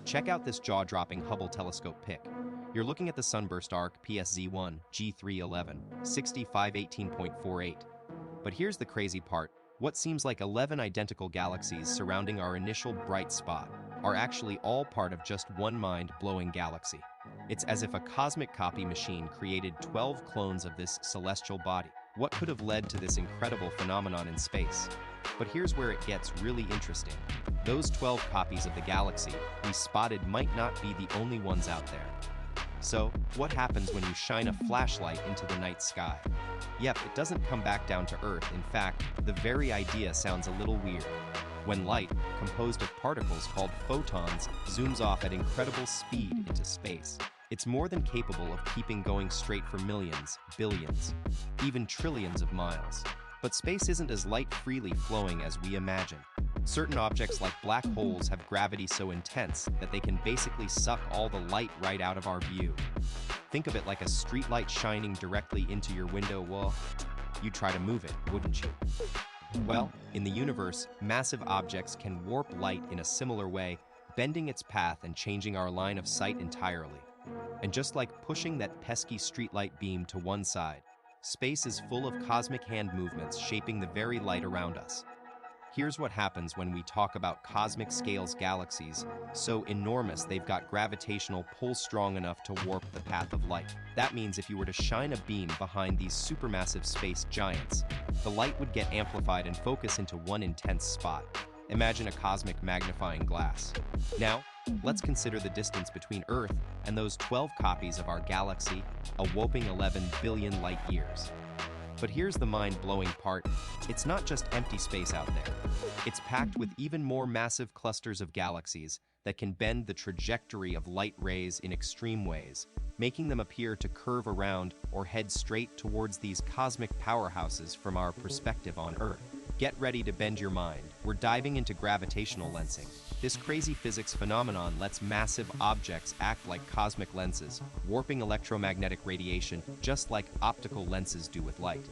Check out this jaw-dropping Hubble telescope pic. You're looking at the sunburst arc PSZ1 G311, 6518.48. But here's the crazy part. What seems like 11 identical galaxies surrounding our initial bright spot are actually all part of just one mind-blowing galaxy. It's as if a cosmic copy machine created 12 clones of this celestial body. What could have led to this incredible phenomenon in space? But here's where it gets really interesting. Those 12 copies of the galaxy we spotted might not be the only ones out there. So, what happens when you shine a flashlight into the night sky? Yep, it doesn't come back down to Earth. In fact, the very idea sounds a little weird. When light, composed of particles called photons, zooms off at incredible speed into space, it's more than capable of keeping going straight for millions, billions, even trillions of miles. But space isn't as light-freely flowing as we imagine. Certain objects like black holes have gravity so intense that they can basically suck all the light right out of our view. Think of it like a streetlight shining directly into your window. Well, you'd try to move it, wouldn't you? Well, in the universe, massive objects can warp light in a similar way, bending its path and changing our line of sight entirely. And just like pushing that pesky streetlight beam to one side, space is full of cosmic hand movements shaping the very light around us. Here's what happens when we talk about cosmic scales galaxies, so enormous they've got gravitational pull strong enough to warp the path of light. That means if you were to shine a beam behind these supermassive space giants, the light would get amplified and focus into one intense spot. Imagine a cosmic magnifying glass. Now, let's consider the distance between Earth and those 12 copies of our galaxy, a whopping 11 billion light years. But here's the mind-blowing part. It's not just empty space out there. It's packed with even more massive clusters of galaxies that can bend the trajectory of light rays in extreme ways, making them appear to curve around or head straight towards these cosmic powerhouses from our perspective on Earth. Get ready to bend your mind. We're diving into gravitational lensing. This crazy physics phenomenon lets massive objects act like cosmic lenses, warping electromagnetic radiation just like optical lenses do with light.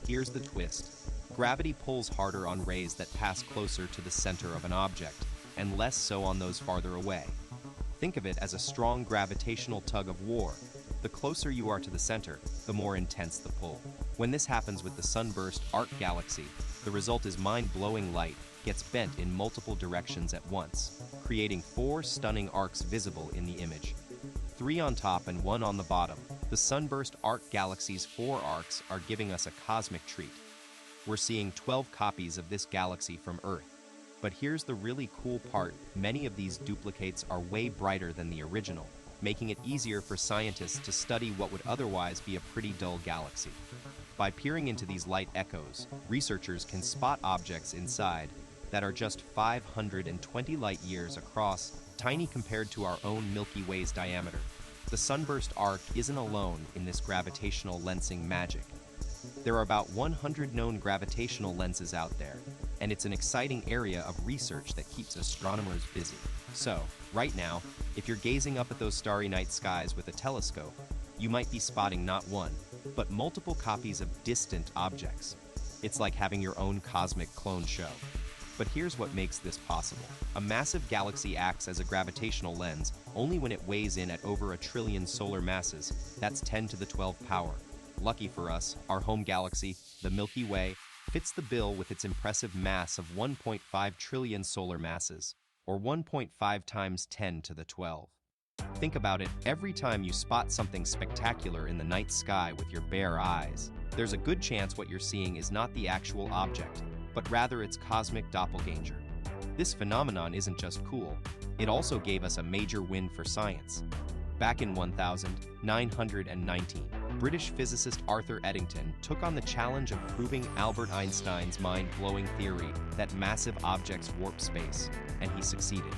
Here's the twist. Gravity pulls harder on rays that pass closer to the center of an object, and less so on those farther away. Think of it as a strong gravitational tug of war. The closer you are to the center, the more intense the pull. When this happens with the sunburst arc galaxy, the result is mind-blowing light gets bent in multiple directions at once, creating 4 stunning arcs visible in the image. 3 on top and 1 on the bottom. The sunburst arc galaxy's 4 arcs are giving us a cosmic treat. We're seeing 12 copies of this galaxy from Earth. But here's the really cool part. Many of these duplicates are way brighter than the original, making it easier for scientists to study what would otherwise be a pretty dull galaxy. By peering into these light echoes, researchers can spot objects inside that are just 520 light years across, tiny compared to our own Milky Way's diameter. The sunburst arc isn't alone in this gravitational lensing magic. There are about 100 known gravitational lenses out there, and it's an exciting area of research that keeps astronomers busy. So, right now, if you're gazing up at those starry night skies with a telescope, you might be spotting not one, but multiple copies of distant objects. It's like having your own cosmic clone show. But here's what makes this possible. A massive galaxy acts as a gravitational lens only when it weighs in at over 1 trillion solar masses. That's 10 to the 12 power. Lucky for us, our home galaxy, the Milky Way, fits the bill with its impressive mass of 1.5 trillion solar masses, or 1.5 times 10 to the 12. Think about it, every time you spot something spectacular in the night sky with your bare eyes, there's a good chance what you're seeing is not the actual object, but rather its cosmic doppelganger. This phenomenon isn't just cool, it also gave us a major win for science. Back in 1919, British physicist Arthur Eddington took on the challenge of proving Albert Einstein's mind-blowing theory that massive objects warp space, and he succeeded.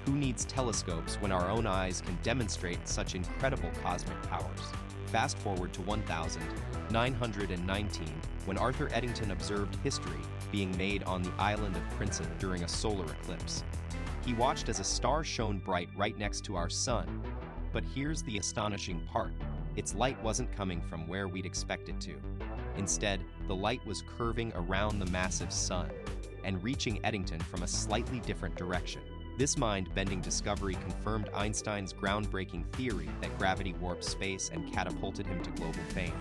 Who needs telescopes when our own eyes can demonstrate such incredible cosmic powers? Fast forward to 1919, when Arthur Eddington observed history being made on the island of Princeton during a solar eclipse. He watched as a star shone bright right next to our sun. But here's the astonishing part. Its light wasn't coming from where we'd expect it to. Instead, the light was curving around the massive sun and reaching Eddington from a slightly different direction. This mind-bending discovery confirmed Einstein's groundbreaking theory that gravity warps space and catapulted him to global fame.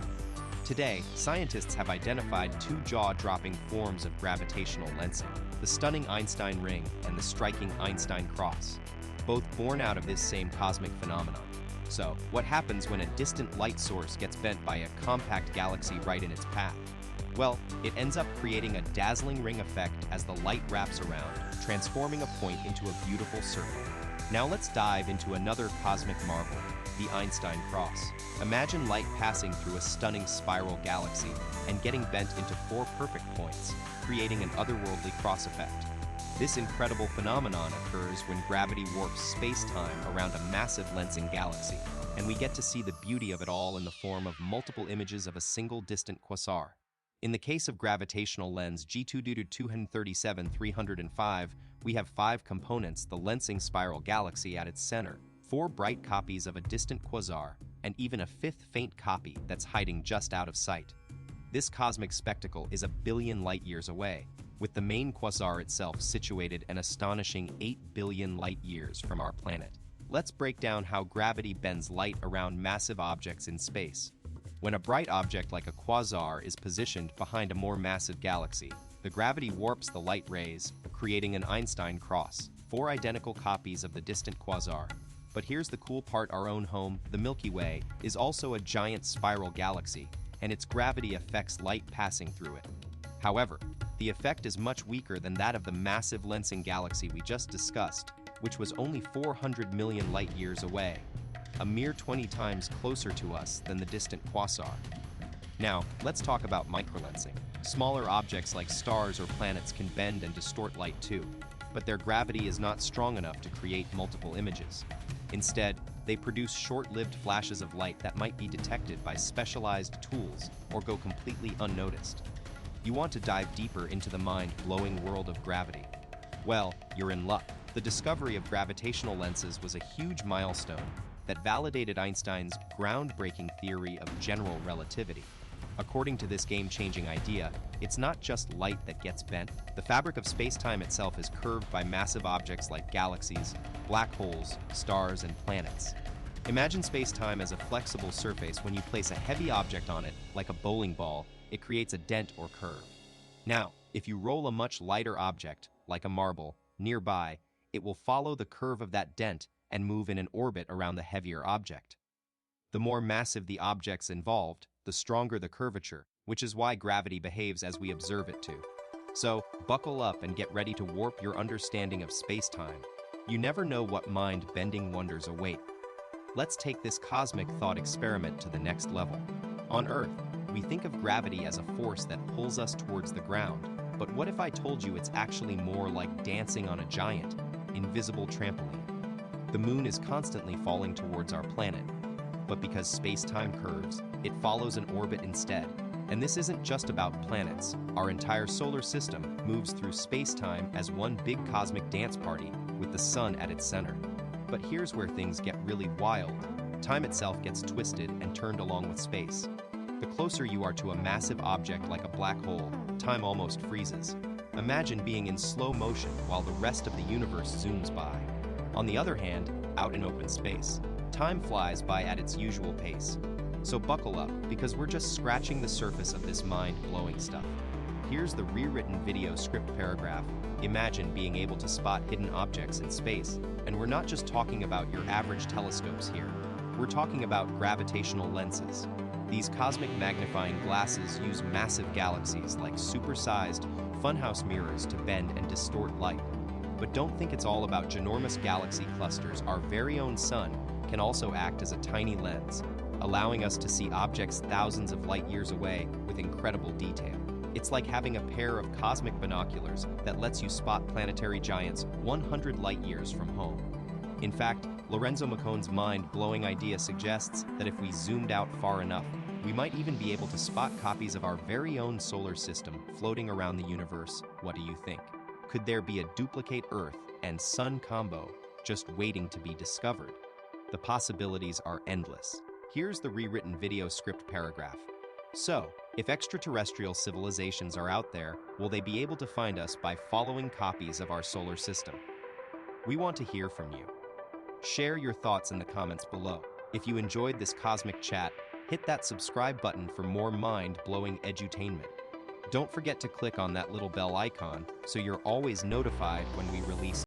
Today, scientists have identified two jaw-dropping forms of gravitational lensing, the stunning Einstein ring and the striking Einstein cross, both born out of this same cosmic phenomenon. So, what happens when a distant light source gets bent by a compact galaxy right in its path? Well, it ends up creating a dazzling ring effect as the light wraps around, transforming a point into a beautiful circle. Now let's dive into another cosmic marvel, the Einstein cross. Imagine light passing through a stunning spiral galaxy and getting bent into four perfect points, creating an otherworldly cross effect. This incredible phenomenon occurs when gravity warps space-time around a massive lensing galaxy, and we get to see the beauty of it all in the form of multiple images of a single distant quasar. In the case of gravitational lens G2-237-305, we have 5 components, the lensing spiral galaxy at its center, 4 bright copies of a distant quasar, and even a 5th faint copy that's hiding just out of sight. This cosmic spectacle is a billion light-years away, with the main quasar itself situated an astonishing 8 billion light-years from our planet. Let's break down how gravity bends light around massive objects in space. When a bright object like a quasar is positioned behind a more massive galaxy, the gravity warps the light rays, creating an Einstein cross, 4 identical copies of the distant quasar. But here's the cool part, our own home, the Milky Way, is also a giant spiral galaxy, and its gravity affects light passing through it. However, the effect is much weaker than that of the massive lensing galaxy we just discussed, which was only 400 million light-years away, a mere 20 times closer to us than the distant quasar. Now, let's talk about microlensing. Smaller objects like stars or planets can bend and distort light too, but their gravity is not strong enough to create multiple images. Instead, they produce short-lived flashes of light that might be detected by specialized tools or go completely unnoticed. You want to dive deeper into the mind-blowing world of gravity? Well, you're in luck. The discovery of gravitational lenses was a huge milestone that validated Einstein's groundbreaking theory of general relativity. According to this game-changing idea, it's not just light that gets bent. The fabric of space-time itself is curved by massive objects like galaxies, black holes, stars, and planets. Imagine space-time as a flexible surface. When you place a heavy object on it, like a bowling ball, it creates a dent or curve. Now, if you roll a much lighter object, like a marble, nearby, it will follow the curve of that dent and move in an orbit around the heavier object. The more massive the objects involved, the stronger the curvature, which is why gravity behaves as we observe it to. So, buckle up and get ready to warp your understanding of space-time. You never know what mind-bending wonders await. Let's take this cosmic thought experiment to the next level. On Earth, we think of gravity as a force that pulls us towards the ground, but what if I told you it's actually more like dancing on a giant, invisible trampoline? The moon is constantly falling towards our planet, but because space-time curves, it follows an orbit instead. And this isn't just about planets. Our entire solar system moves through space-time as one big cosmic dance party with the sun at its center. But here's where things get really wild. Time itself gets twisted and turned along with space. The closer you are to a massive object like a black hole, time almost freezes. Imagine being in slow motion while the rest of the universe zooms by. On the other hand, out in open space, time flies by at its usual pace. So buckle up, because we're just scratching the surface of this mind-blowing stuff. Here's the rewritten video script paragraph. Imagine being able to spot hidden objects in space. And we're not just talking about your average telescopes here. We're talking about gravitational lenses. These cosmic magnifying glasses use massive galaxies like supersized funhouse mirrors to bend and distort light. But don't think it's all about ginormous galaxy clusters. Our very own sun can also act as a tiny lens, allowing us to see objects thousands of light-years away with incredible detail. It's like having a pair of cosmic binoculars that lets you spot planetary giants 100 light-years from home. In fact, Lorenzo Macone's mind-blowing idea suggests that if we zoomed out far enough, we might even be able to spot copies of our very own solar system floating around the universe. What do you think? Could there be a duplicate Earth and Sun combo just waiting to be discovered? The possibilities are endless. Here's the rewritten video script paragraph. So, if extraterrestrial civilizations are out there, will they be able to find us by following copies of our solar system? We want to hear from you. Share your thoughts in the comments below. If you enjoyed this cosmic chat, hit that subscribe button for more mind-blowing edutainment. Don't forget to click on that little bell icon so you're always notified when we release